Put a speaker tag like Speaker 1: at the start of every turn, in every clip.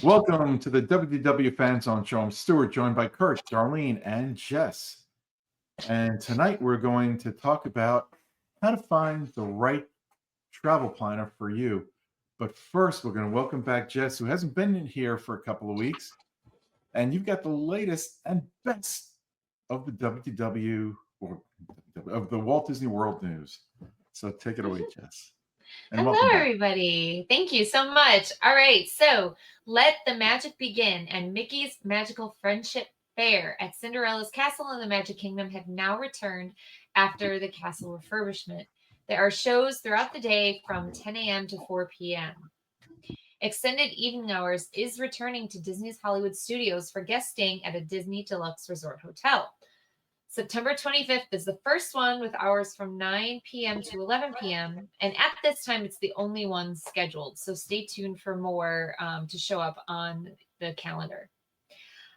Speaker 1: Welcome to the WDW Fan Zone Show. I'm Stuart, joined by Kurt, Darlene, and Jess. And tonight we're going to talk about how to find the right travel planner for you. But first, we're going to welcome back Jess, who hasn't been in here for a couple of weeks. And you've got the latest and best of the WDW, or of the Walt Disney World news. So take it away, Jess. And
Speaker 2: hello, everybody. Thank you so much. All right, so let the magic begin. And Mickey's Magical Friendship Fair at Cinderella's Castle in the Magic Kingdom have now returned after the castle refurbishment. There are shows throughout the day from 10 a.m. to 4 p.m. Extended evening hours is returning to Disney's Hollywood Studios for guests staying at a Disney Deluxe Resort Hotel. September 25th is the first one with hours from 9 p.m. to 11 p.m. And at this time, it's the only one scheduled. So stay tuned for more to show up on the calendar.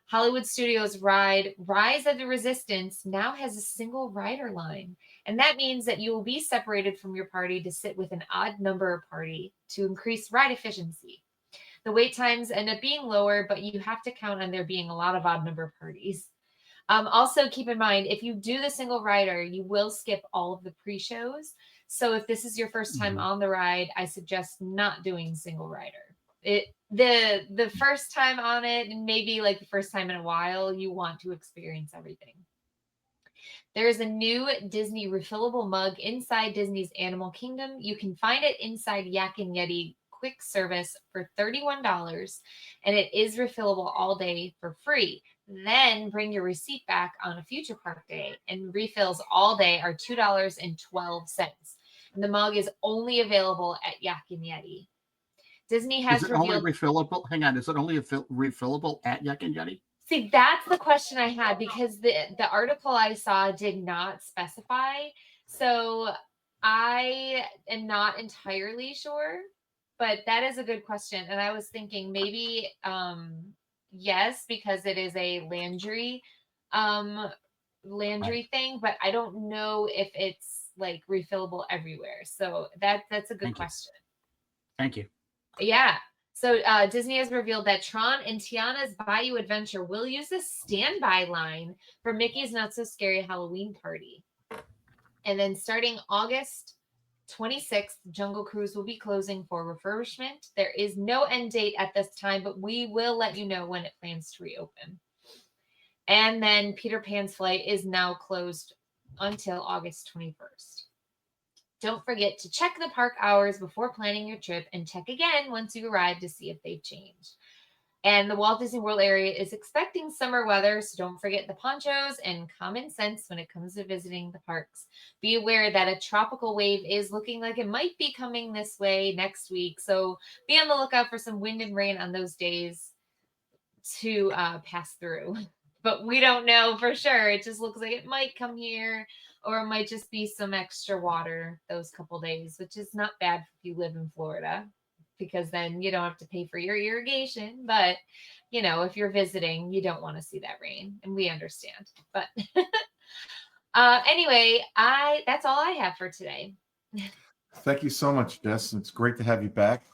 Speaker 2: Hollywood Studios ride Rise of the Resistance now has a single rider line. And that means that you will be separated from your party to sit with an odd number party to increase ride efficiency. The wait times end up being lower, but you have to count on there being a lot of odd number parties. Also, keep in mind, if you do the single rider, you will skip all of the pre-shows. So if this is your first time on the ride, I suggest not doing single rider. The first time on it, and maybe like the first time in a while, you want to experience everything. There is a new Disney refillable mug inside Disney's Animal Kingdom. You can find it inside Yak and Yeti quick service for $31, and it is refillable all day for free. Then bring your receipt back on a future park day, and refills all day are $2.12. And the mug is only available at Yak and Yeti. Disney has
Speaker 3: revealed... only refillable? Hang on, is it only refillable at Yak and Yeti?
Speaker 2: See, that's the question I had, because the article I saw did not specify. So I am not entirely sure, but that is a good question. And I was thinking maybe yes, because it is a Landry thing, but I don't know if it's like refillable everywhere. So that's a good question.
Speaker 3: Thank you.
Speaker 2: Yeah. So Disney has revealed that Tron and Tiana's Bayou Adventure will use the standby line for Mickey's Not So Scary Halloween Party. And then starting August 26th, Jungle Cruise will be closing for refurbishment. There is no end date at this time, but we will let you know when it plans to reopen. And then Peter Pan's flight is now closed until August 21st. Don't forget to check the park hours before planning your trip, and check again once you arrive to see if they've changed. And the Walt Disney World area is expecting summer weather, so don't forget the ponchos and common sense when it comes to visiting the parks. Be aware that a tropical wave is looking like it might be coming this way next week, so be on the lookout for some wind and rain on those days to pass through. But we don't know for sure. It just looks like it might come here, or it might just be some extra water those couple days, which is not bad if you live in Florida, because then you don't have to pay for your irrigation. But, you know, if you're visiting, you don't want to see that rain, and we understand. But anyway, that's all I have for today.
Speaker 1: Thank you so much, Jess. It's great to have you back.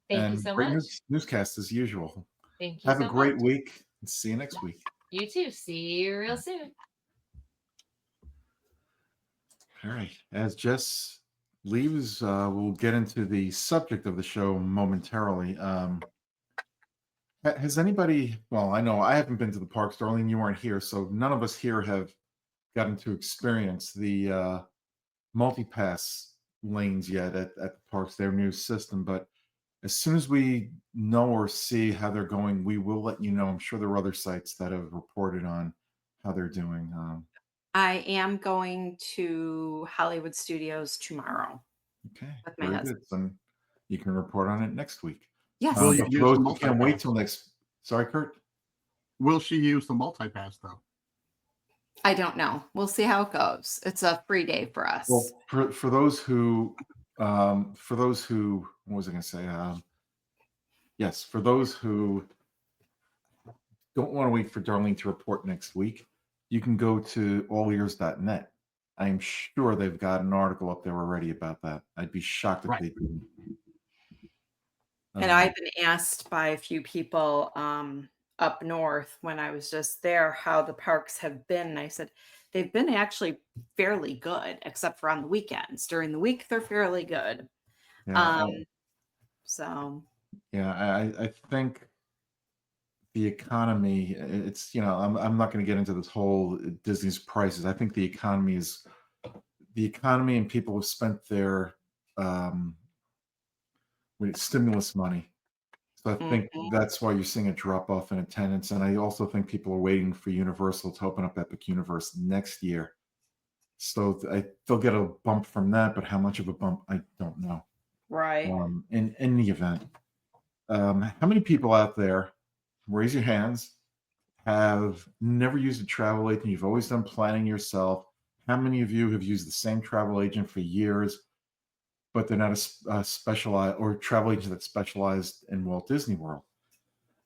Speaker 2: Thank you so much.
Speaker 1: Great newscast as usual.
Speaker 2: Thank you.
Speaker 1: Have a great week, and see you next week.
Speaker 2: You too. See you real soon.
Speaker 1: All right. As Jess leaves, we'll get into the subject of the show momentarily. Has anybody, well, I know I haven't been to the parks. Darlene, you weren't here, so none of us here have gotten to experience the multi-pass lanes yet at the parks, their new system. But as soon as we know or see how they're going, we will let you know. I'm sure there are other sites that have reported on how they're doing.
Speaker 4: I am going to Hollywood Studios tomorrow.
Speaker 1: Okay,
Speaker 4: with my
Speaker 1: very
Speaker 4: husband.
Speaker 1: good. Then you can report on it next week.
Speaker 4: Yes.
Speaker 3: Will you
Speaker 1: For
Speaker 3: use
Speaker 1: those
Speaker 3: the
Speaker 1: who can't
Speaker 3: multi-pass?
Speaker 1: wait till next. Sorry, Kurt.
Speaker 3: Will she use the multi-pass though?
Speaker 4: I don't know. We'll see how it goes. It's a free day for us.
Speaker 1: Well, for those who, what was I going to say? Yes, for those who don't want to wait for Darlene to report next week, you can go to allears.net. I am sure they've got an article up there already about that. I'd be shocked if they didn't.
Speaker 4: And I've been asked by a few people up north when I was just there how the parks have been. And I said, they've been actually fairly good, except for on the weekends. During the week, they're fairly good.
Speaker 1: Yeah,
Speaker 4: So,
Speaker 1: yeah. I think the economy. It's I'm not going to get into this whole Disney's prices. I think the economy and people have spent their um, stimulus money. So I think
Speaker 4: mhm,
Speaker 1: that's why you're seeing a drop off in attendance. And I also think people are waiting for Universal to open up Epic Universe next year. So they'll get a bump from that, but how much of a bump, I don't know.
Speaker 4: right.
Speaker 1: In any event, how many people out there, raise your hands, have never used a travel agent? You've always done planning yourself. How many of you have used the same travel agent for years, but they're not a specialized or travel agent that specialized in Walt Disney World?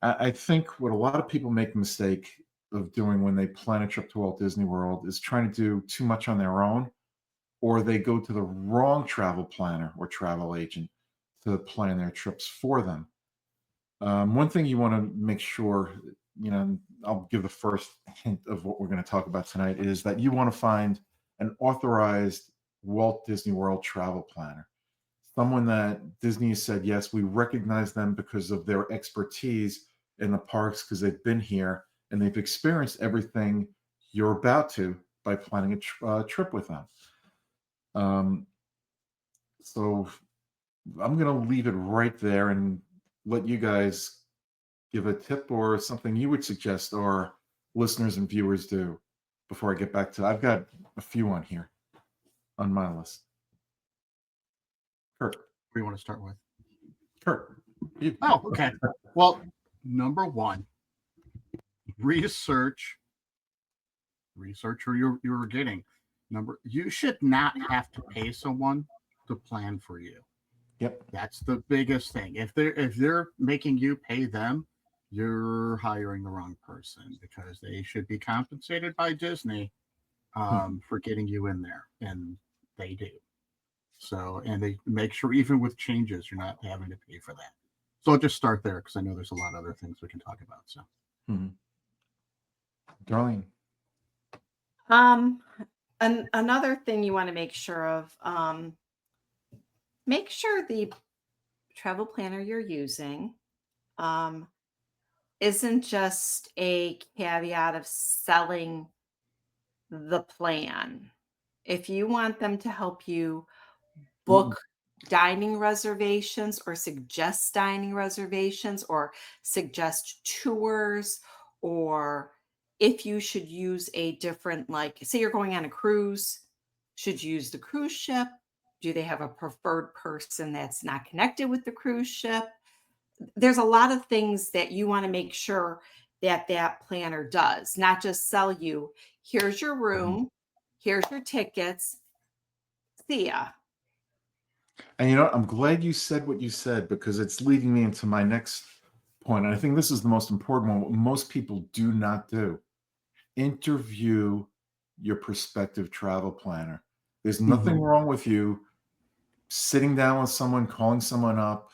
Speaker 1: I think what a lot of people make the mistake of doing when they plan a trip to Walt Disney World is trying to do too much on their own, or they go to the wrong travel planner or travel agent to plan their trips for them. One thing you want to make sure, I'll give the first hint of what we're going to talk about tonight, is that you want to find an authorized Walt Disney World travel planner, someone that Disney has said, yes, we recognize them because of their expertise in the parks, because they've been here and they've experienced everything you're about to by planning a trip with them. So I'm going to leave it right there and let you guys give a tip or something you would suggest our listeners and viewers do before I get back to. I've got a few on here on my list. Kurt.
Speaker 3: What do you want to start with?
Speaker 1: Kurt. You.
Speaker 3: Oh, okay. Well, number one, research who you're getting. You should not have to pay someone to plan for you.
Speaker 1: Yep.
Speaker 3: That's the biggest thing. If they're making you pay them, you're hiring the wrong person, because they should be compensated by Disney for getting you in there, and they do. So, and they make sure even with changes, you're not having to pay for that. So I'll just start there, because I know there's a lot of other things we can talk about. So,
Speaker 1: Darlene.
Speaker 4: Another thing you want to make sure of, make sure the travel planner you're using isn't just a caveat of selling the plan. If you want them to help you book dining reservations or suggest dining reservations or suggest tours, or if you should use a different, like, say you're going on a cruise, should you use the cruise ship? Do they have a preferred person that's not connected with the cruise ship? There's a lot of things that you want to make sure that that planner does, not just sell you, here's your room, here's your tickets, see ya.
Speaker 1: And I'm glad you said what you said, because it's leading me into my next point. And I think this is the most important one. What most people do not do: interview your prospective travel planner. There's nothing wrong with you sitting down with someone, calling someone up,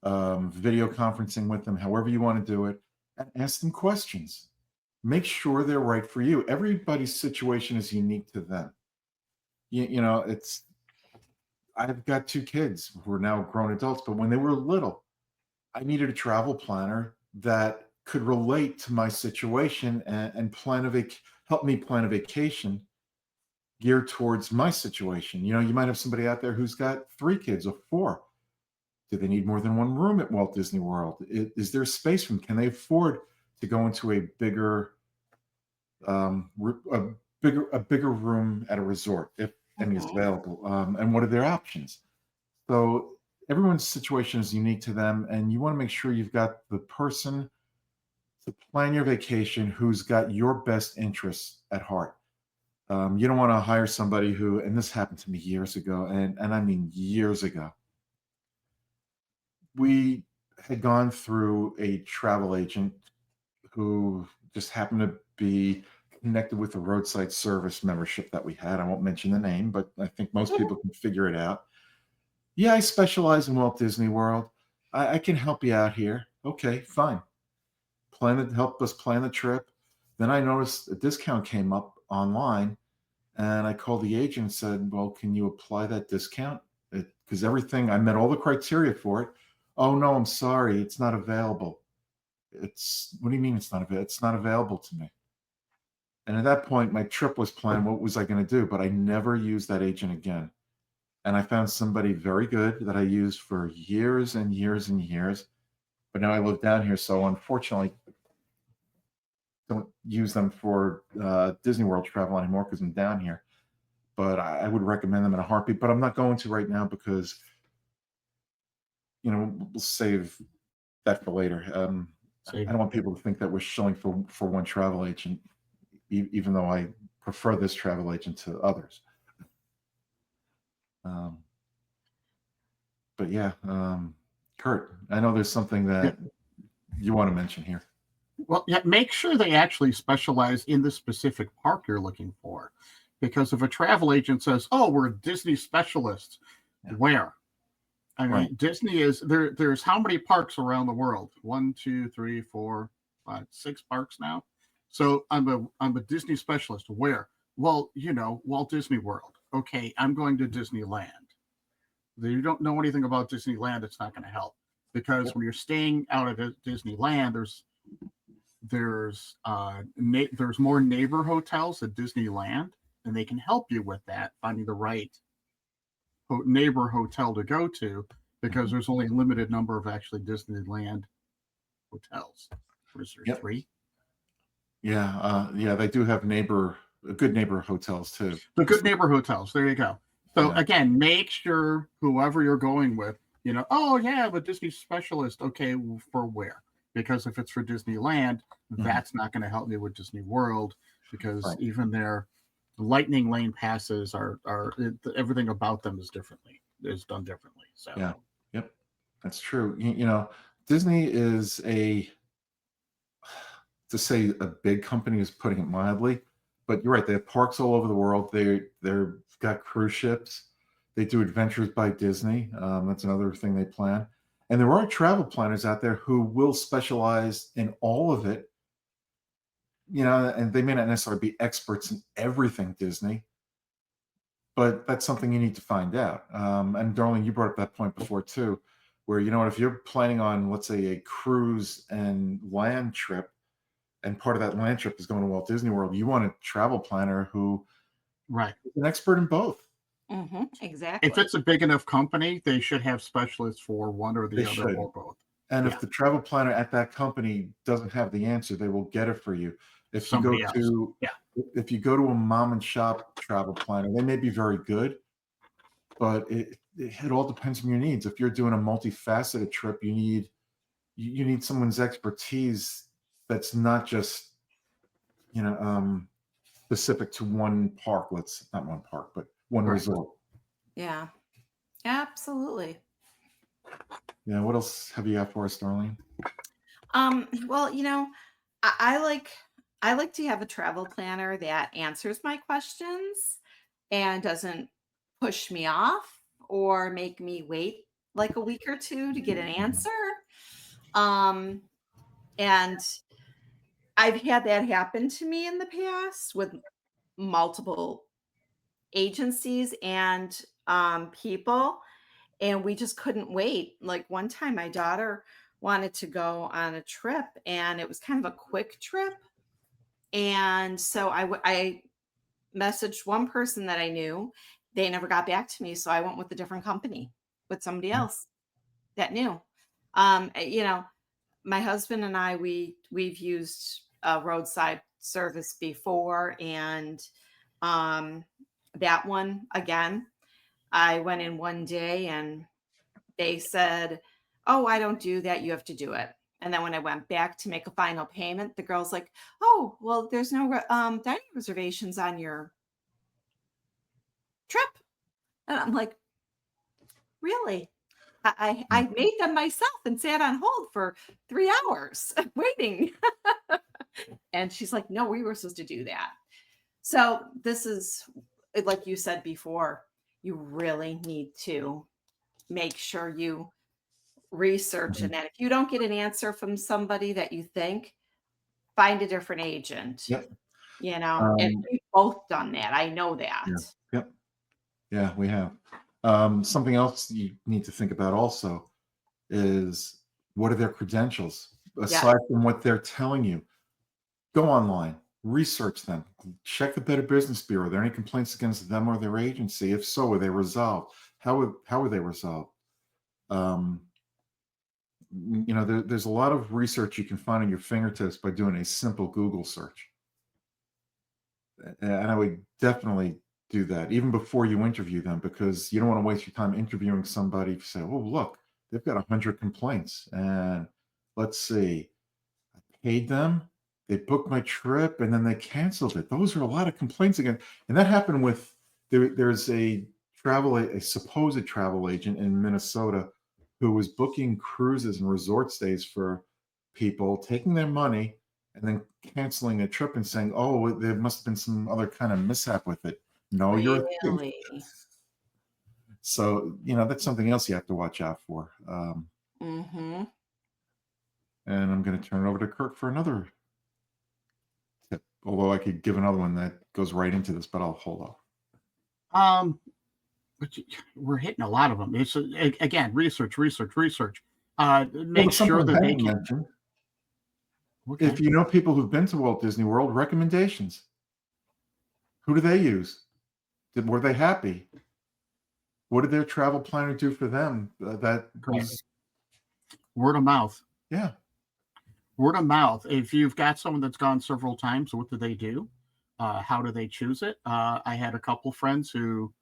Speaker 1: video conferencing with them, however you want to do it, and ask them questions. Make sure they're right for you. Everybody's situation is unique to them. I've got two kids who are now grown adults, but when they were little, I needed a travel planner that could relate to my situation and help me plan a vacation geared towards my situation. You might have somebody out there who's got 3 kids or 4. Do they need more than one room at Walt Disney World? Is there space for them? Can they afford to go into a bigger room at a resort, if any is available? And what are their options? So everyone's situation is unique to them, and you want to make sure you've got the person to plan your vacation who's got your best interests at heart. You don't want to hire somebody who, and this happened to me years ago, and I mean years ago. We had gone through a travel agent who just happened to be connected with the roadside service membership that we had. I won't mention the name, but I think most people can figure it out. Yeah, I specialize in Walt Disney World. I can help you out here. Okay, fine. Help us plan the trip. Then I noticed a discount came up online, and I called the agent and said, "Well, can you apply that discount? Because everything I met all the criteria for it." "Oh no, I'm sorry, it's not available." What do you mean it's not available? It's not available to me. And at that point, my trip was planned. What was I going to do? But I never used that agent again. And I found somebody very good that I used for years and years and years. But now I live down here, so unfortunately, don't use them for Disney World travel anymore because I'm down here. But I would recommend them in a heartbeat. But I'm not going to right now because we'll save that for later. I don't want people to think that we're shilling for one travel agent, even though I prefer this travel agent to others. But yeah, Kurt, I know there's something that you want to mention here.
Speaker 3: Well, yeah, make sure they actually specialize in the specific park you're looking for. Because if a travel agent says, "Oh, we're Disney specialists," where? I mean,
Speaker 1: Right.
Speaker 3: Disney is there. There's how many parks around the world? 1, 2, 3, 4, 5, 6 parks now. So I'm a Disney specialist. Where? Well, Walt Disney World. Okay, I'm going to Disneyland. If you don't know anything about Disneyland, it's not going to help, because when you're staying out at Disneyland, there's more neighbor hotels at Disneyland, and they can help you with that, finding the right neighbor hotel to go to, because there's only a limited number of actually Disneyland hotels. What is there, 3?
Speaker 1: Yeah, they do have good neighbor hotels too.
Speaker 3: The good neighbor hotels. There you go. So again, make sure whoever you're going with, oh yeah, I'm a Disney specialist. Okay, for where? Because if it's for Disneyland, that's not going to help me with Disney World, because even their lightning lane passes are everything about them is done differently. So
Speaker 1: yep, that's true. Disney is to say a big company is putting it mildly, but you're right. They have parks all over the world. They've got cruise ships. They do Adventures by Disney. That's another thing they plan. And there are travel planners out there who will specialize in all of it. And they may not necessarily be experts in everything Disney, but that's something you need to find out. And Darlene, you brought up that point before too, where if you're planning on, let's say, a cruise and land trip, and part of that land trip is going to Walt Disney World, you want a travel planner who is an expert in both.
Speaker 4: Exactly.
Speaker 3: If it's a big enough company, they should have specialists for one or the other or both.
Speaker 1: And if the travel planner at that company doesn't have the answer, they will get it for you. If you go to a mom and shop travel planner, they may be very good, but it all depends on your needs. If you're doing a multifaceted trip, you need someone's expertise that's not just specific to one park. Not one park, but one resort.
Speaker 4: Yeah, absolutely.
Speaker 1: Yeah. What else have you got for us, Darlene?
Speaker 4: Well, I like to have a travel planner that answers my questions and doesn't push me off or make me wait like a week or two to get an answer. And I've had that happen to me in the past with multiple agencies and people, and we just couldn't wait. Like one time, my daughter wanted to go on a trip, and it was kind of a quick trip. And so I messaged one person that I knew. They never got back to me, so I went with a different company, with somebody else that knew. My husband and I, we've used roadside service before, and that one again, I went in one day and they said, "Oh, I don't do that. You have to do it." And then when I went back to make a final payment, the girl's like, "Oh, well, there's no dining reservations on your trip." And I'm like, "Really?" I made them myself and sat on hold for 3 hours waiting. And she's like, "No, we were supposed to do that." So this is, like you said before, you really need to make sure you research
Speaker 1: Mhm.
Speaker 4: in that. If you don't get an answer from somebody that you think, find a different agent.
Speaker 1: Yep.
Speaker 4: And
Speaker 1: Um,
Speaker 4: we've both done that. I know
Speaker 1: yeah.
Speaker 4: that.
Speaker 1: Yep. Yeah, we have. Something else you need to think about also is what are their credentials
Speaker 4: Yeah.
Speaker 1: aside from what they're telling you. Go online, research them, check the Better Business Bureau. Are there any complaints against them or their agency? If so, were they resolved? How were they resolved? Um, there's a lot of research you can find on your fingertips by doing a simple Google search. And I would definitely do that even before you interview them, because you don't want to waste your time interviewing somebody. If you say, "Oh, look, they've got 100 complaints, and let's see, I paid them, they booked my trip, and then they canceled it." Those are a lot of complaints again, and that happened with there's a supposed travel agent in Minnesota who was booking cruises and resort stays for people, taking their money and then canceling a trip and saying, "Oh, there must have been some other kind of mishap with it." No, you're a thief.
Speaker 4: Really?
Speaker 1: So, that's something else you have to watch out for.
Speaker 4: Mhm.
Speaker 1: And I'm going to turn it over to Kirk for another tip. Although I could give another one that goes right into this, but I'll hold off.
Speaker 3: But we're hitting a lot of them. It's again, research.
Speaker 1: Well,
Speaker 3: Make
Speaker 1: there's something
Speaker 3: sure
Speaker 1: I
Speaker 3: that they
Speaker 1: haven't
Speaker 3: can.
Speaker 1: mentioned.
Speaker 3: Okay.
Speaker 1: If you know people who've been to Walt Disney World, recommendations. Who do they use? Were they happy? What did their travel planner do for them? That
Speaker 3: Correct.
Speaker 1: was,
Speaker 3: Word of mouth.
Speaker 1: yeah.
Speaker 3: Word of mouth. If you've got someone that's gone several times, what do they do? How do they choose it? I had a couple friends who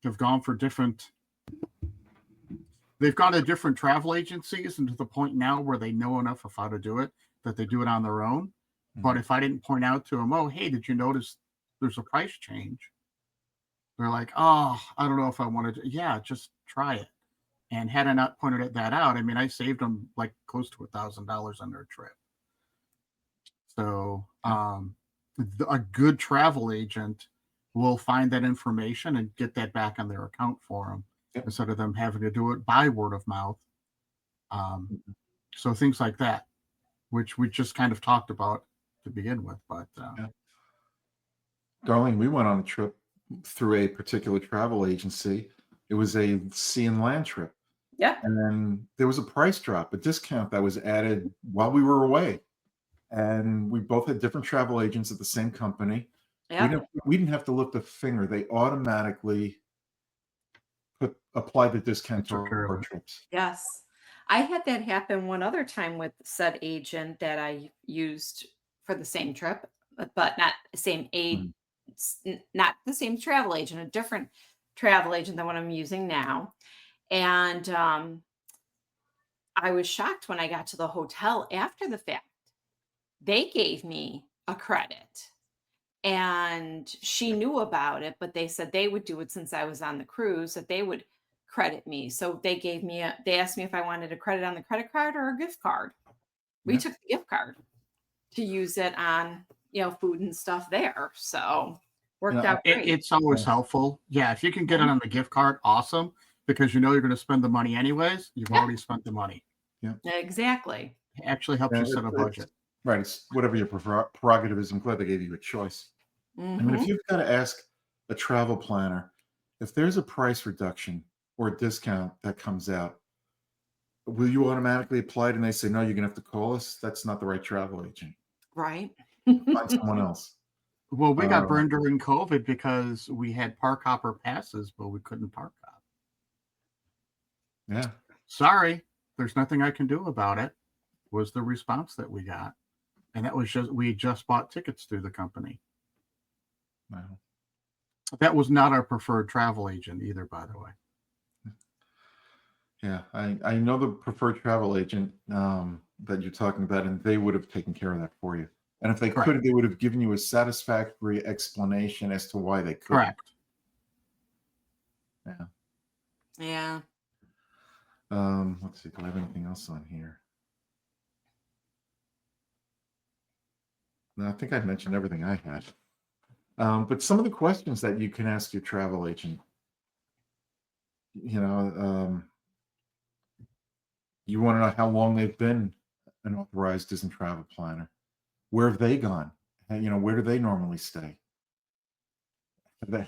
Speaker 3: have gone for different. They've gone to different travel agencies, and to the point now where they know enough of how to do it that they do it on their own. But
Speaker 1: Mhm.
Speaker 3: if I didn't point out to them, "Oh, hey, did you notice there's a price change?" They're like, "Oh, I don't know if I wanted to." Yeah, just try it. And had I not pointed that out, I mean, I saved them like close to $1,000 on their trip. So,
Speaker 1: Yeah.
Speaker 3: a good travel agent will find that information and get that back on their account for them
Speaker 1: Yep.
Speaker 3: instead of them having to do it by word of mouth. Um,
Speaker 1: Mhm.
Speaker 3: so things like that, which we just kind of talked about to begin with, but
Speaker 1: Yeah. Darlene, we went on a trip through a particular travel agency. It was a sea and land trip.
Speaker 4: Yeah.
Speaker 1: And then there was a price drop, a discount that was added while we were away. And we both had different travel agents at the same company. We
Speaker 4: Yep.
Speaker 1: didn't we didn't have to lift a finger. They automatically applied the discount to
Speaker 3: took care of
Speaker 1: our
Speaker 3: it.
Speaker 1: trips.
Speaker 4: Yes. I had that happen one other time with said agent that I used for the same trip, but not the same aid,
Speaker 1: Mhm.
Speaker 4: not the same travel agent, a different travel agent than what I'm using now. And I was shocked when I got to the hotel after the fact. They gave me a credit and she knew about it, but they said they would do it since I was on the cruise, that they would credit me. So they asked me if I wanted a credit on the credit card or a gift card. We
Speaker 1: Yeah.
Speaker 4: took the gift card to use it on, food and stuff there. So worked out great.
Speaker 3: It's always
Speaker 1: Yeah.
Speaker 3: helpful. Yeah, if you can get it
Speaker 4: Mhm.
Speaker 3: on the gift card, awesome, because you know you're going to spend the money anyways. You've
Speaker 4: Yeah,
Speaker 3: already spent the money.
Speaker 4: exactly.
Speaker 3: It actually helps
Speaker 1: Yeah,
Speaker 3: you set a budget.
Speaker 1: right. It's whatever your prerogative is. I'm glad they gave you a choice. I mean, if
Speaker 4: Hmm.
Speaker 1: you've got to ask a travel planner if there's a price reduction or a discount that comes out, will you automatically apply it? And they say, no, you're going to have to call us. That's not the right travel agent.
Speaker 4: Right.
Speaker 1: Find someone else.
Speaker 3: Well, we got
Speaker 1: Um,
Speaker 3: burned during COVID because we had park hopper passes, but we couldn't park hop.
Speaker 1: yeah.
Speaker 3: Sorry, there's nothing I can do about it, was the response that we got. And that was we just bought tickets through the company.
Speaker 1: Wow.
Speaker 3: That was not our preferred travel agent either, by the way.
Speaker 1: Yeah. I know the preferred travel agent that you're talking about, and they would have taken care of that for you. And if they
Speaker 3: Correct.
Speaker 1: could, they would have given you a satisfactory explanation as to why they couldn't.
Speaker 3: Correct.
Speaker 1: Yeah.
Speaker 4: Yeah.
Speaker 1: Let's see. Do I have anything else on here? No, I think I mentioned everything I had. But some of the questions that you can ask your travel agent, you know, You want to know how long they've been an authorized Disney travel planner. Where have they gone? Where do they normally stay?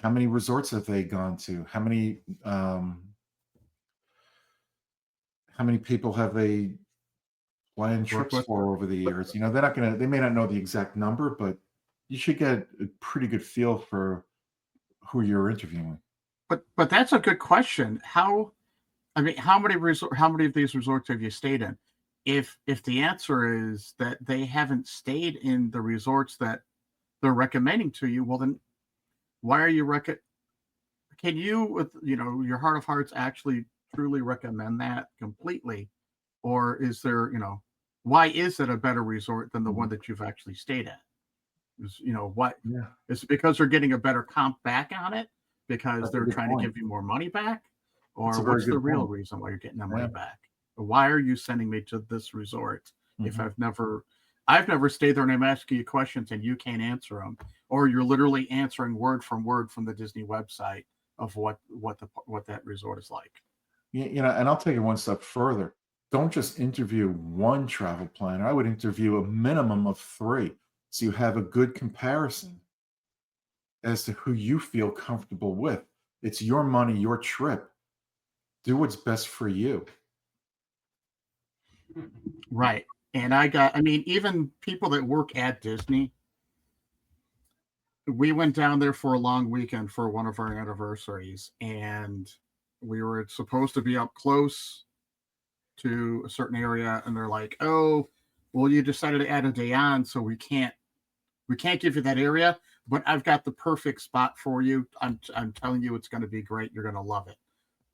Speaker 1: How many resorts have they gone to? How many people have they planned
Speaker 3: Work
Speaker 1: trips
Speaker 3: with.
Speaker 1: for over the years? They may not know the exact number, but you should get a pretty good feel for who you're interviewing.
Speaker 3: But that's a good question. How many of these resorts have you stayed in? If the answer is that they haven't stayed in the resorts that they're recommending to you, well then why are you can you, with your heart of hearts, actually truly recommend that completely? Or is there, why is it a better resort than the one that you've actually stayed at? What
Speaker 1: Yeah,
Speaker 3: is it, because they're getting a better comp back on it because
Speaker 1: that's a
Speaker 3: they're
Speaker 1: good
Speaker 3: trying to
Speaker 1: point.
Speaker 3: give you more money back?
Speaker 1: That's
Speaker 3: Or
Speaker 1: a very
Speaker 3: what's the
Speaker 1: good
Speaker 3: real
Speaker 1: point.
Speaker 3: reason why you're getting that
Speaker 1: Yeah.
Speaker 3: money back? Why are you sending me to this resort if
Speaker 1: Mhm.
Speaker 3: I've never stayed there and I'm asking you questions and you can't answer them, or you're literally answering word from the Disney website of what that resort is like.
Speaker 1: And I'll take it one step further. Don't just interview one travel planner. I would interview a minimum of 3 so you have a good comparison as to who you feel comfortable with. It's your money, your trip. Do what's best for you.
Speaker 3: Right. And even people that work at Disney, we went down there for a long weekend for one of our anniversaries, and we were supposed to be up close to a certain area, and they're like, "Oh, well, you decided to add a day on, so we can't give you that area, but I've got the perfect spot for you. I'm telling you, it's going to be great. You're going to love it."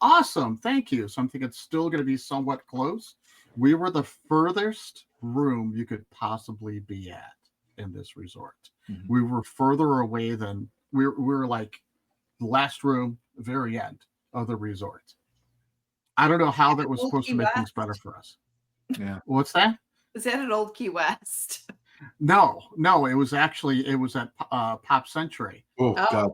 Speaker 3: Awesome, thank you. So I'm thinking it's still going to be somewhat close. We were the furthest room you could possibly be at in this resort.
Speaker 1: Mhm.
Speaker 3: We were further away than we were like the last room, very end of the resort. I don't know how that was
Speaker 4: Old
Speaker 3: supposed
Speaker 4: Key
Speaker 3: to make things
Speaker 4: West?
Speaker 3: better for us.
Speaker 1: Yeah.
Speaker 3: What's that?
Speaker 4: Is that at Old Key West?
Speaker 3: No, it was at Pop Century,
Speaker 1: Oh,
Speaker 4: Oh.
Speaker 1: God.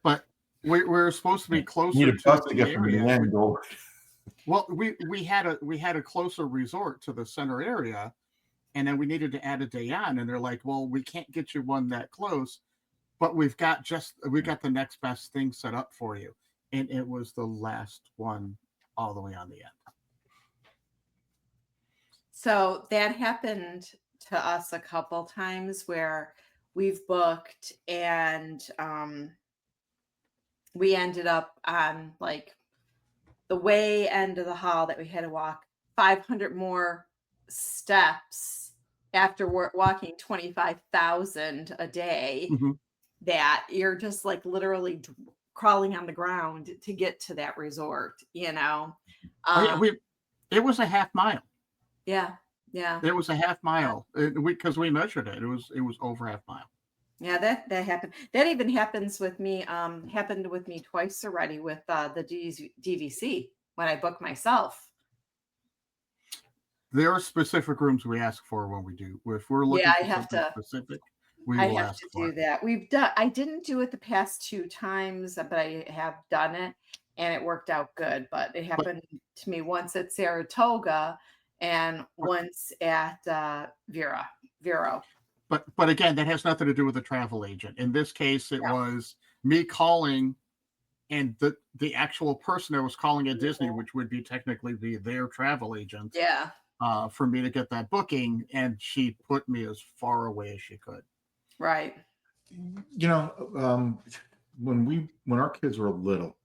Speaker 3: but we were supposed to be
Speaker 1: You need
Speaker 3: closer
Speaker 1: a bus
Speaker 3: to
Speaker 1: to
Speaker 3: the
Speaker 1: get from the
Speaker 3: area.
Speaker 1: end over.
Speaker 3: Well, we had a closer resort to the center area, and then we needed to add a day on, and they're like, "Well, we can't get you one that close, but we got the next best thing set up for you," and it was the last one all the way on the end.
Speaker 4: So that happened to us a couple times where we've booked and we ended up on like the way end of the hall that we had to walk 500 more steps after walking 25,000 a day,
Speaker 3: Mm-hmm.
Speaker 4: that you're just like literally crawling on the ground to get to that resort,
Speaker 3: Oh yeah,
Speaker 4: Um,
Speaker 3: it was a half mile.
Speaker 4: yeah, yeah.
Speaker 3: It was a half mile because we measured it. It was over half mile.
Speaker 4: Yeah, that happened. That even happens with me. Happened with me twice already with the DVC when I book myself.
Speaker 3: There are specific rooms we ask for when we do. If we're
Speaker 4: Yeah,
Speaker 3: looking for something specific, we
Speaker 4: I
Speaker 3: will
Speaker 4: have
Speaker 3: ask
Speaker 4: to
Speaker 3: for
Speaker 4: do
Speaker 3: it.
Speaker 4: that. I didn't do it the past 2 times, but I have done it, and it worked out good. But it
Speaker 3: But
Speaker 4: happened to me once at Saratoga and
Speaker 3: but
Speaker 4: once at Vero.
Speaker 3: but again, that has nothing to do with a travel agent. In this case, it
Speaker 4: Yeah.
Speaker 3: was me calling, and the actual person that was calling at Disney, which would technically be their travel agent,
Speaker 4: Yeah.
Speaker 3: for me to get that booking, and she put me as far away as she could.
Speaker 4: Right.
Speaker 1: When our kids were little,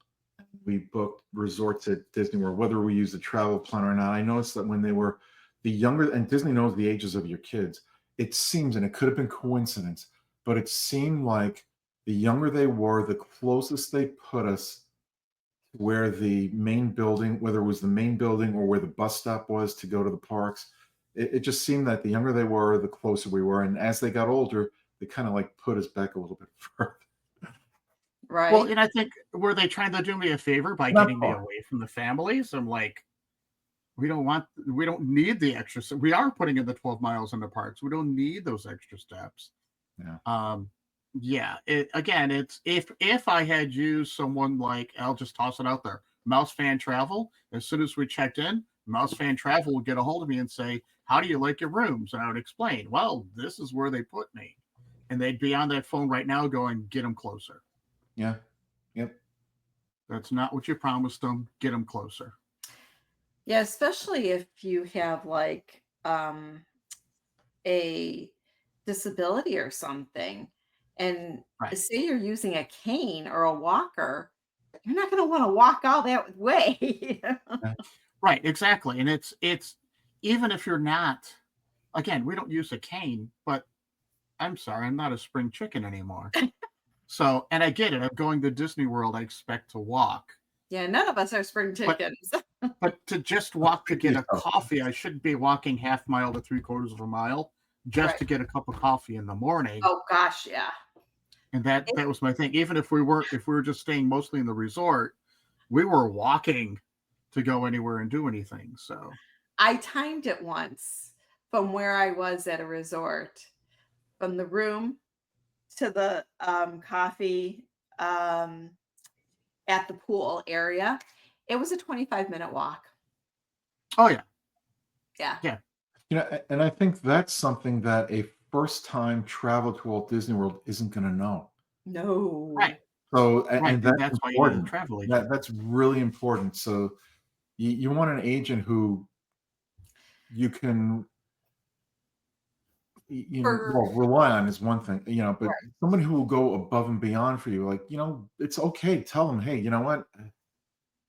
Speaker 1: we booked resorts at Disney World, whether we used a travel planner or not. I noticed that when they were the younger, and Disney knows the ages of your kids, it seems, and it could have been coincidence, but it seemed like the younger they were, the closest they put us to where the main building, whether it was the main building or where the bus stop was to go to the parks, it just seemed that the younger they were, the closer we were. And as they got older, they kind of like put us back a little bit further.
Speaker 3: Well,
Speaker 4: Right.
Speaker 3: and I think, were they trying to do me a favor by
Speaker 1: Not
Speaker 3: getting me
Speaker 1: far.
Speaker 3: away from the families? I'm like, we don't need the extra. We are putting in the 12 miles in the parks. We don't need those extra steps.
Speaker 1: Yeah.
Speaker 3: Yeah. It's if I had used someone like, I'll just toss it out there, Mouse Fan Travel. As soon as we checked in, Mouse Fan Travel would get a hold of me and say, "How do you like your rooms?" And I would explain, "Well, this is where they put me," and they'd be on that phone right now going, "Get them closer.
Speaker 1: Yeah. Yep.
Speaker 3: That's not what you promised them. Get them closer."
Speaker 4: Yeah, especially if you have like a disability or something, and
Speaker 3: Right.
Speaker 4: say you're using a cane or a walker, you're not going to want to walk all that way.
Speaker 1: Yeah.
Speaker 3: Right, exactly. And it's even if you're not, again, we don't use a cane, but I'm sorry, I'm not a spring chicken anymore. So, and I get it. I'm going to Disney World. I expect to walk,
Speaker 4: Yeah, none of us are spring
Speaker 3: but
Speaker 4: chickens.
Speaker 3: to just walk to get a
Speaker 1: Yourself.
Speaker 3: coffee, I shouldn't be walking half mile to 3/4 of a mile just
Speaker 4: Right.
Speaker 3: to get a cup of coffee in the morning.
Speaker 4: Oh gosh, yeah.
Speaker 3: And that was my thing. Even if we were just staying mostly in the resort, we were walking to go anywhere and do anything. So
Speaker 4: I timed it once from where I was at a resort, from the room to the coffee at the pool area. It was a 25-minute walk.
Speaker 3: oh yeah.
Speaker 4: Yeah.
Speaker 3: Yeah.
Speaker 1: And I think that's something that a first-time travel to Walt Disney World isn't going to know.
Speaker 4: No.
Speaker 3: Right.
Speaker 1: So,
Speaker 3: Right.
Speaker 1: and
Speaker 3: And
Speaker 1: that's
Speaker 3: that's why you need a
Speaker 1: important.
Speaker 3: travel agent.
Speaker 1: That's really important. So, you want an agent who you can,
Speaker 4: For
Speaker 1: well, rely on is one thing, but
Speaker 4: right.
Speaker 1: somebody who will go above and beyond for you. Like, it's okay. Tell them, hey, you know what?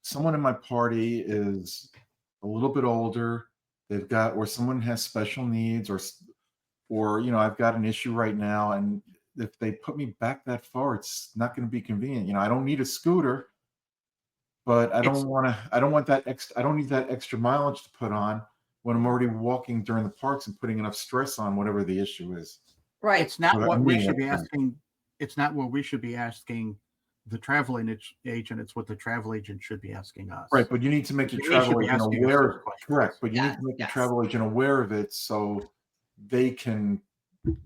Speaker 1: Someone in my party is a little bit older. They've got, or someone has special needs, or I've got an issue right now, and if they put me back that far, it's not going to be convenient. I don't need a scooter, but I
Speaker 3: It's
Speaker 1: don't want that extra. I don't need that extra mileage to put on when I'm already walking during the parks and putting enough stress on whatever the issue is.
Speaker 4: Right.
Speaker 3: it's not
Speaker 1: But
Speaker 3: what
Speaker 1: I'm
Speaker 3: we
Speaker 1: meaning
Speaker 3: should be
Speaker 1: that term.
Speaker 3: asking. It's not what we should be asking the travel agent. It's what the travel agent should be asking us.
Speaker 1: Right, but you need to make your
Speaker 3: They should
Speaker 1: travel
Speaker 3: be
Speaker 1: agent
Speaker 3: asking us
Speaker 1: aware.
Speaker 3: those questions.
Speaker 1: Correct, but you need
Speaker 4: Yes,
Speaker 1: to make your
Speaker 4: yes.
Speaker 1: travel agent aware of it so they can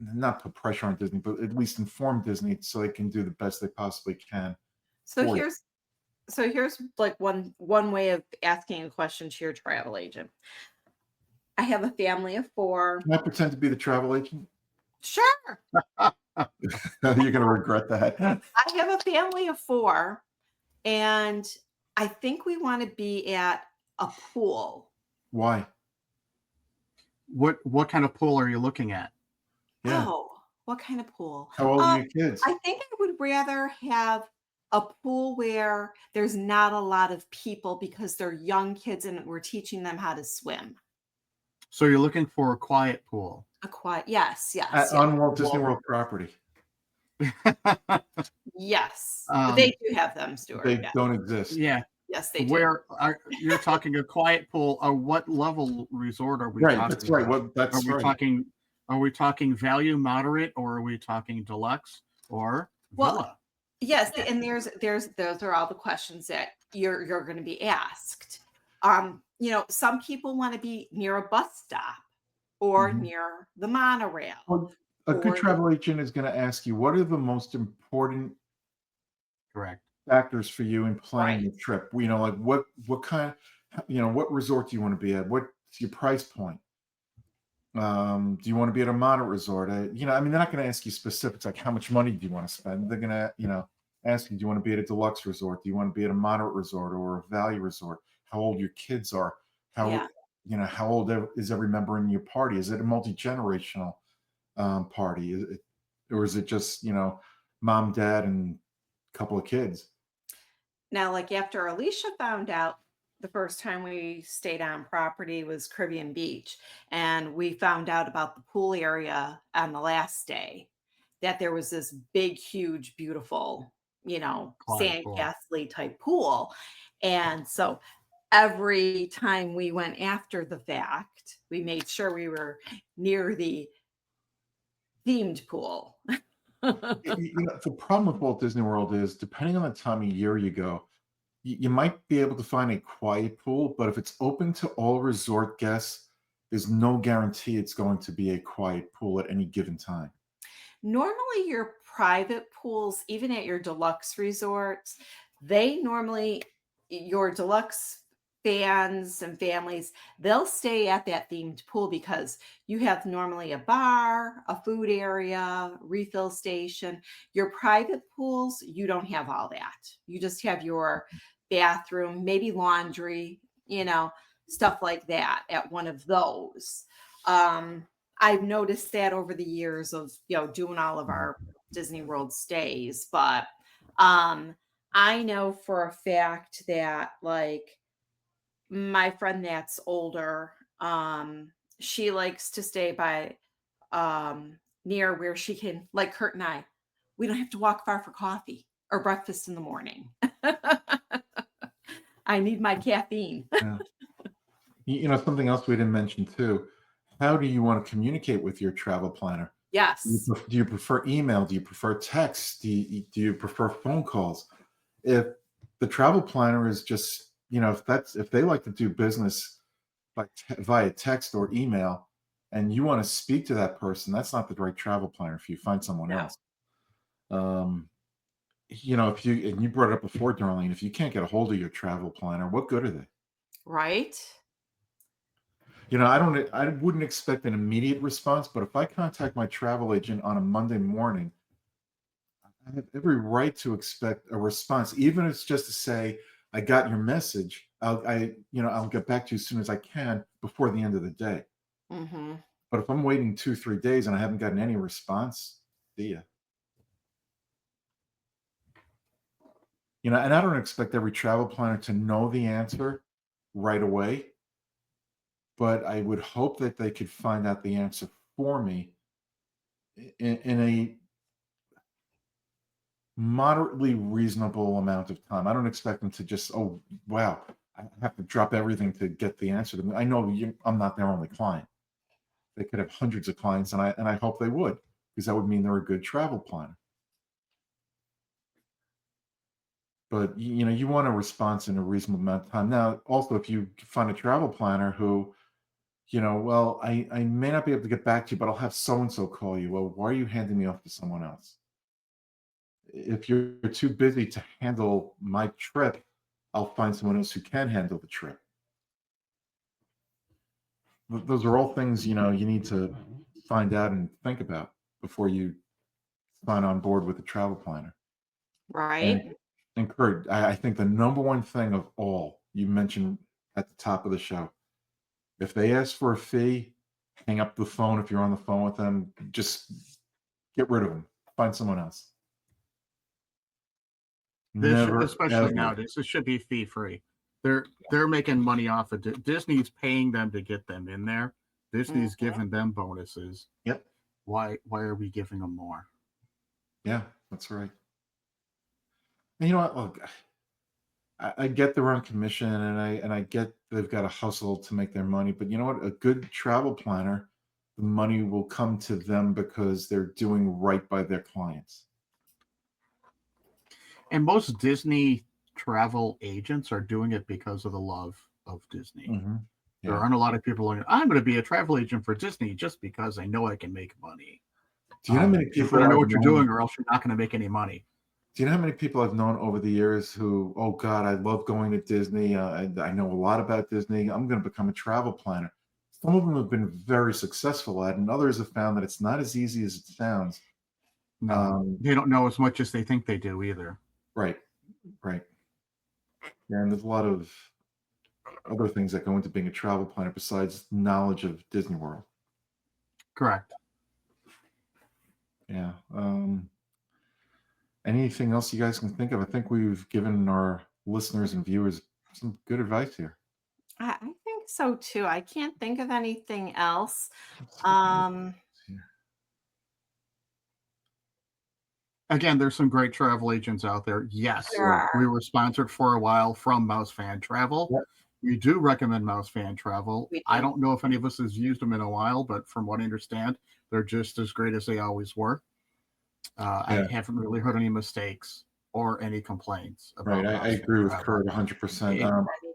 Speaker 1: not put pressure on Disney, but at least inform Disney so they can do the best they possibly can
Speaker 4: So
Speaker 1: for you.
Speaker 4: here's like one way of asking a question to your travel agent. I have a family of 4.
Speaker 1: Can I pretend to be the travel agent?
Speaker 4: Sure.
Speaker 1: You're going to regret that.
Speaker 4: I have a family of 4, and I think we want to be at a pool.
Speaker 1: Why?
Speaker 3: What kind of pool are you looking at?
Speaker 1: Yeah.
Speaker 4: Oh, what kind of pool?
Speaker 1: How old are your kids?
Speaker 4: I think I would rather have a pool where there's not a lot of people because they're young kids and we're teaching them how to swim.
Speaker 3: So you're looking for a quiet pool.
Speaker 4: A quiet, yes, yes,
Speaker 1: On Walt Disney
Speaker 3: Well-
Speaker 1: World property.
Speaker 4: yes. But they do have them, Stuart.
Speaker 1: They
Speaker 4: Yeah.
Speaker 1: don't exist.
Speaker 3: Yeah.
Speaker 4: Yes, they do.
Speaker 3: Where you're talking a quiet pool? What level resort are we
Speaker 1: Right,
Speaker 3: talking
Speaker 1: that's right.
Speaker 3: about?
Speaker 1: That's
Speaker 3: Are we
Speaker 1: right.
Speaker 3: talking? Are we talking value, moderate, or are we talking deluxe or
Speaker 4: Well,
Speaker 3: villa?
Speaker 4: Yes, and there's those are all the questions that you're going to be asked. Some people want to be near a bus stop or
Speaker 1: Mhm.
Speaker 4: near the monorail.
Speaker 1: Well, a good
Speaker 4: or-
Speaker 1: travel agent is going to ask you, what are the most important
Speaker 3: Correct.
Speaker 1: factors for you in planning
Speaker 4: Right.
Speaker 1: your trip? Like what kind, what resort do you want to be at? What's your price point? Do you want to be at a moderate resort? I mean, they're not going to ask you specifics like how much money do you want to spend. They're going to, ask you, do you want to be at a deluxe resort? Do you want to be at a moderate resort or a value resort? How old your kids are? How,
Speaker 4: Yeah.
Speaker 1: how old is every member in your party? Is it a multi-generational party? Or is it just, mom, dad, and a couple of kids?
Speaker 4: Now, like after Alicia found out the first time we stayed on property was Caribbean Beach, and we found out about the pool area on the last day, that there was this big, huge, beautiful,
Speaker 3: Quiet pool.
Speaker 4: sandcastle type pool. And so every time we went after the fact, we made sure we were near the themed pool.
Speaker 1: The problem with Walt Disney World is, depending on the time of year you go, you might be able to find a quiet pool, but if it's open to all resort guests, there's no guarantee it's going to be a quiet pool at any given time.
Speaker 4: Normally, your private pools, even at your deluxe resorts, your deluxe fans and families, they'll stay at that themed pool because you have normally a bar, a food area, refill station. Your private pools, you don't have all that. You just have your bathroom, maybe laundry, stuff like that at one of those. I've noticed that over the years of, doing all of our Disney World stays, but I know for a fact that like my friend that's older, she likes to stay by near where she can, like Kurt and I, we don't have to walk far for coffee or breakfast in the morning. I need my caffeine.
Speaker 1: Yeah. Something else we didn't mention too. How do you want to communicate with your travel planner?
Speaker 4: Yes.
Speaker 1: Do you prefer email? Do you prefer text? Do you prefer phone calls? If the travel planner is just, if they like to do business via text or email, and you want to speak to that person, that's not the right travel planner if you find someone
Speaker 4: No.
Speaker 1: else. If you brought it up before, Darlene, if you can't get a hold of your travel planner, what good are they?
Speaker 4: Right?
Speaker 1: I wouldn't expect an immediate response, but if I contact my travel agent on a Monday morning, I have every right to expect a response, even if it's just to say, I got your message. I'll get back to you as soon as I can before the end of the day.
Speaker 4: Mm-hmm.
Speaker 1: But if I'm waiting 2-3 days and I haven't gotten any response, see ya. And I don't expect every travel planner to know the answer right away, but I would hope that they could find out the answer for me in a moderately reasonable amount of time. I don't expect them to just, oh, wow, I have to drop everything to get the answer to me. I know I'm not their only client. They could have hundreds of clients, and I hope they would, because that would mean they're a good travel planner. But you want a response in a reasonable amount of time. Now, also, if you find a travel planner who, well, I may not be able to get back to you, but I'll have so and so call you. Well, why are you handing me off to someone else? If you're too busy to handle my trip, I'll find someone else who can handle the trip. Those are all things, you need to find out and think about before you sign on board with a travel planner. And,
Speaker 4: Right?
Speaker 1: and Kurt, I think the number one thing of all you mentioned at the top of the show, if they ask for a fee, hang up the phone. If you're on the phone with them, just get rid of them. Find someone else. Never,
Speaker 3: Especially
Speaker 1: ever.
Speaker 3: nowadays, this should be fee free. They're making money off of Disney's paying them to get them in there. Disney's giving them bonuses.
Speaker 1: Yep.
Speaker 3: Why are we giving them more?
Speaker 1: Yeah, that's right. And you know what? Look, I get they're on commission, and I get they've got to hustle to make their money. But you know what? A good travel planner, the money will come to them because they're doing right by their clients.
Speaker 3: And most Disney travel agents are doing it because of the love of Disney.
Speaker 1: Mm-hmm. Yeah.
Speaker 3: There aren't a lot of people going, I'm going to be a travel agent for Disney just because I know I can make money.
Speaker 1: Do you know how many
Speaker 3: You
Speaker 1: people
Speaker 3: better know
Speaker 1: I've
Speaker 3: what you're
Speaker 1: known-
Speaker 3: doing, or else you're not going to make any money.
Speaker 1: Do you know how many people I've known over the years who, oh God, I love going to Disney. I know a lot about Disney. I'm going to become a travel planner. Some of them have been very successful at it, and others have found that it's not as easy as it sounds.
Speaker 3: No, they don't know as much as they think they do either.
Speaker 1: Right. Yeah, and there's a lot of other things that go into being a travel planner besides knowledge of Disney World.
Speaker 3: Correct.
Speaker 1: Yeah. Anything else you guys can think of? I think we've given our listeners and viewers some good advice here.
Speaker 4: I think so too. I can't think of anything else.
Speaker 3: Again, there's some great travel agents out there. Yes,
Speaker 4: There are.
Speaker 3: we were sponsored for a while from Mouse Fan Travel.
Speaker 1: Yep.
Speaker 3: We do recommend Mouse Fan Travel.
Speaker 4: We do.
Speaker 3: I don't know if any of us has used them in a while, but from what I understand, they're just as great as they always were. I haven't really heard any mistakes or any complaints about
Speaker 1: Right. I agree with Kurt 100%.
Speaker 4: Me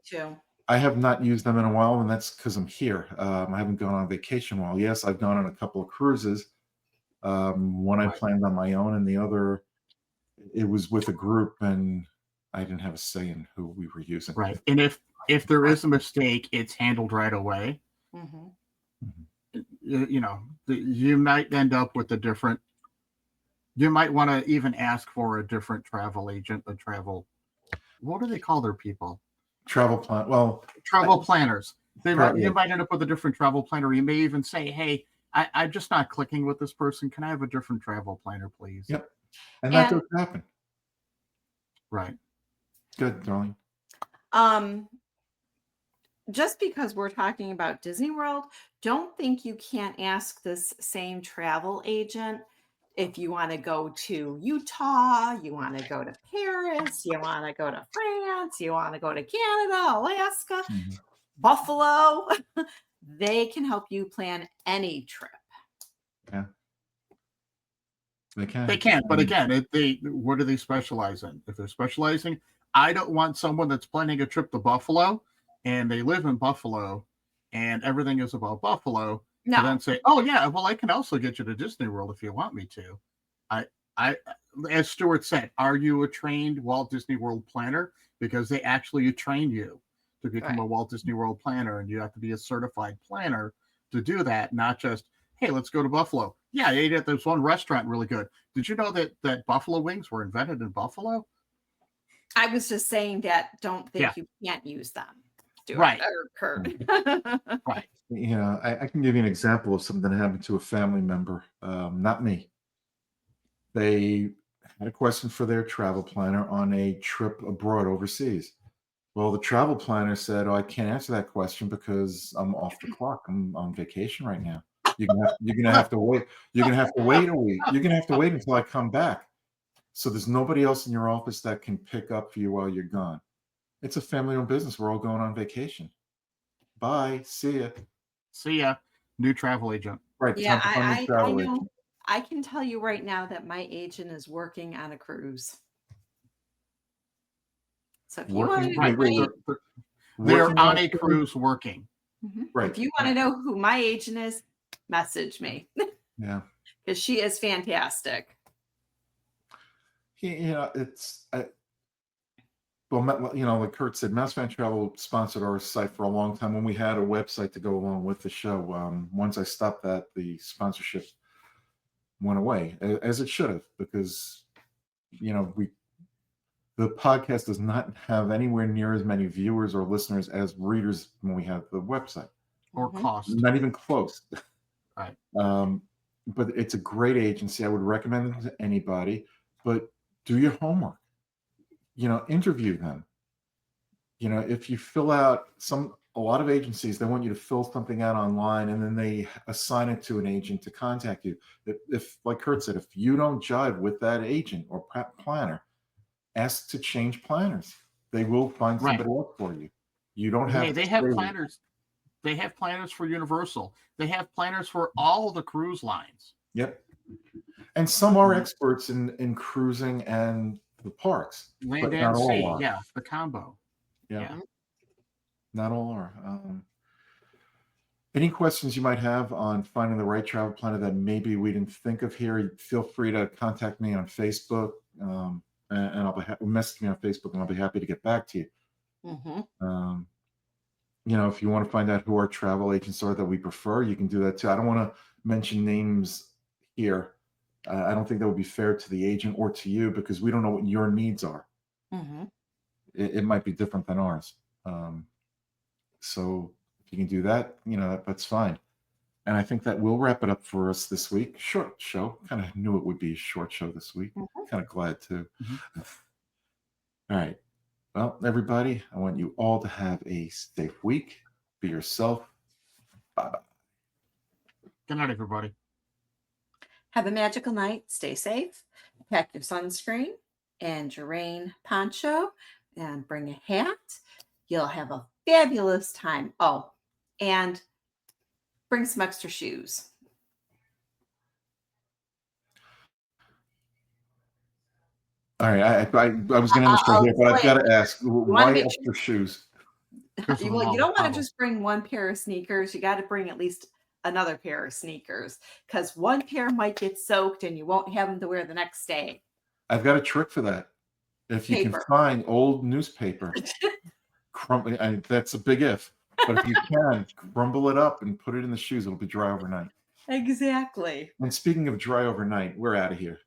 Speaker 4: too.
Speaker 1: I have not used them in a while, and that's because I'm here. I haven't gone on vacation in a while. Yes, I've gone on a couple of cruises. One I planned on my own, and the other, it was with a group, and I didn't have a say in who we were using.
Speaker 3: Right. And if there is a mistake, it's handled right away.
Speaker 4: Mm-hmm.
Speaker 3: You might end up with a different. You might want to even ask for a different travel agent, what do they call their people?
Speaker 1: Travel plan. Well,
Speaker 3: Travel planners. You
Speaker 1: Right.
Speaker 3: might end up with a different travel planner. You may even say, hey, I'm just not clicking with this person. Can I have a different travel planner, please?
Speaker 1: Yep. And that
Speaker 4: And
Speaker 1: does happen.
Speaker 3: Right.
Speaker 1: Good, darling.
Speaker 4: Just because we're talking about Disney World, don't think you can't ask this same travel agent if you want to go to Utah, you want to go to Paris, you want to go to France, you want to go to Canada, Alaska,
Speaker 1: Mhm.
Speaker 4: Buffalo. They can help you plan any trip.
Speaker 1: Yeah. They can.
Speaker 3: They can, but again, what do they specialize in? If they're specializing, I don't want someone that's planning a trip to Buffalo and they live in Buffalo and everything is about Buffalo to
Speaker 4: No,
Speaker 3: then say, oh yeah, well I can also get you to Disney World if you want me to. I as Stuart said, are you a trained Walt Disney World planner? Because they actually train you to become a
Speaker 4: Right.
Speaker 3: Walt Disney World planner, and you have to be a certified planner to do that, not just, hey, let's go to Buffalo. Yeah, I ate at this one restaurant really good. Did you know that buffalo wings were invented in Buffalo?
Speaker 4: I was just saying that don't
Speaker 3: Yeah.
Speaker 4: think you can't use them. Stuart,
Speaker 3: Right.
Speaker 4: or Kurt.
Speaker 3: Right.
Speaker 1: You know, I can give you an example of something that happened to a family member, not me. They had a question for their travel planner on a trip abroad overseas. Well, the travel planner said, "Oh, I can't answer that question because I'm off the clock. I'm on vacation right now. You're gonna have to wait. You're gonna have to wait a week. You're gonna have to wait until I come back. So there's nobody else in your office that can pick up for you while you're gone. It's a family-owned business. We're all going on vacation. Bye. See ya."
Speaker 3: See ya. New travel agent.
Speaker 1: Right.
Speaker 4: Yeah,
Speaker 1: Time to find a
Speaker 4: I
Speaker 1: travel
Speaker 4: know.
Speaker 1: agent.
Speaker 4: I can tell you right now that my agent is working on a cruise. So if you want
Speaker 1: Working.
Speaker 4: to
Speaker 3: Right.
Speaker 4: know
Speaker 1: Wait.
Speaker 3: They're
Speaker 1: Working
Speaker 3: on
Speaker 1: on
Speaker 3: a cruise working.
Speaker 1: Right.
Speaker 4: if you want to know who my agent is, message me
Speaker 1: Yeah.
Speaker 4: because she is fantastic.
Speaker 1: It's well, like Kurt said, Mouse Fan Travel sponsored our site for a long time when we had a website to go along with the show. Once I stopped that, the sponsorship went away, as it should have, because the podcast does not have anywhere near as many viewers or listeners as readers when we have the website.
Speaker 3: Or cost.
Speaker 1: Not even close.
Speaker 3: Right.
Speaker 1: But it's a great agency. I would recommend them to anybody. But do your homework. Interview them. If you fill out a lot of agencies, they want you to fill something out online and then they assign it to an agent to contact you. If like Kurt said, if you don't jive with that agent or planner, ask to change planners. They will find
Speaker 3: Right.
Speaker 1: somebody else for you. You don't have
Speaker 3: Hey,
Speaker 1: to
Speaker 3: they have
Speaker 1: stay with-
Speaker 3: planners. They have planners for Universal. They have planners for all the cruise lines.
Speaker 1: Yep. And some are experts in cruising and the parks,
Speaker 3: Land
Speaker 1: but
Speaker 3: and
Speaker 1: not all
Speaker 3: sea.
Speaker 1: are.
Speaker 3: Yeah, the combo.
Speaker 1: Yeah. Not all are. Any questions you might have on finding the right travel planner that maybe we didn't think of here, feel free to contact me on Facebook, and I'll be message me on Facebook, and I'll be happy to get back to you. If you want to find out who our travel agents are that we prefer, you can do that too. I don't want to mention names here. I don't think that would be fair to the agent or to you because we don't know what your needs are. It might be different than ours. So if you can do that, that's fine. And I think that will wrap it up for us this week. Short show. Kind of knew it would be a short show this week. Kind of glad too. All right. Well, everybody, I want you all to have a safe week. Be yourself. Bye-bye.
Speaker 3: Good night, everybody.
Speaker 4: Have a magical night. Stay safe. Pack your sunscreen and your rain poncho and bring a hat. You'll have a fabulous time. Oh, and bring some extra shoes.
Speaker 1: All right. I was going to end the show here, but I've got to ask, why
Speaker 4: make
Speaker 1: extra shoes?
Speaker 4: Well, you don't want to just bring one pair of sneakers. You got to bring at least another pair of sneakers because one pair might get soaked and you won't have them to wear the next day.
Speaker 1: I've got a trick for that. If you can
Speaker 4: Paper.
Speaker 1: find old newspaper, and that's a big if. But if you can, crumble it up and put it in the shoes, it'll be dry overnight.
Speaker 4: Exactly.
Speaker 1: And speaking of dry overnight, we're out of here.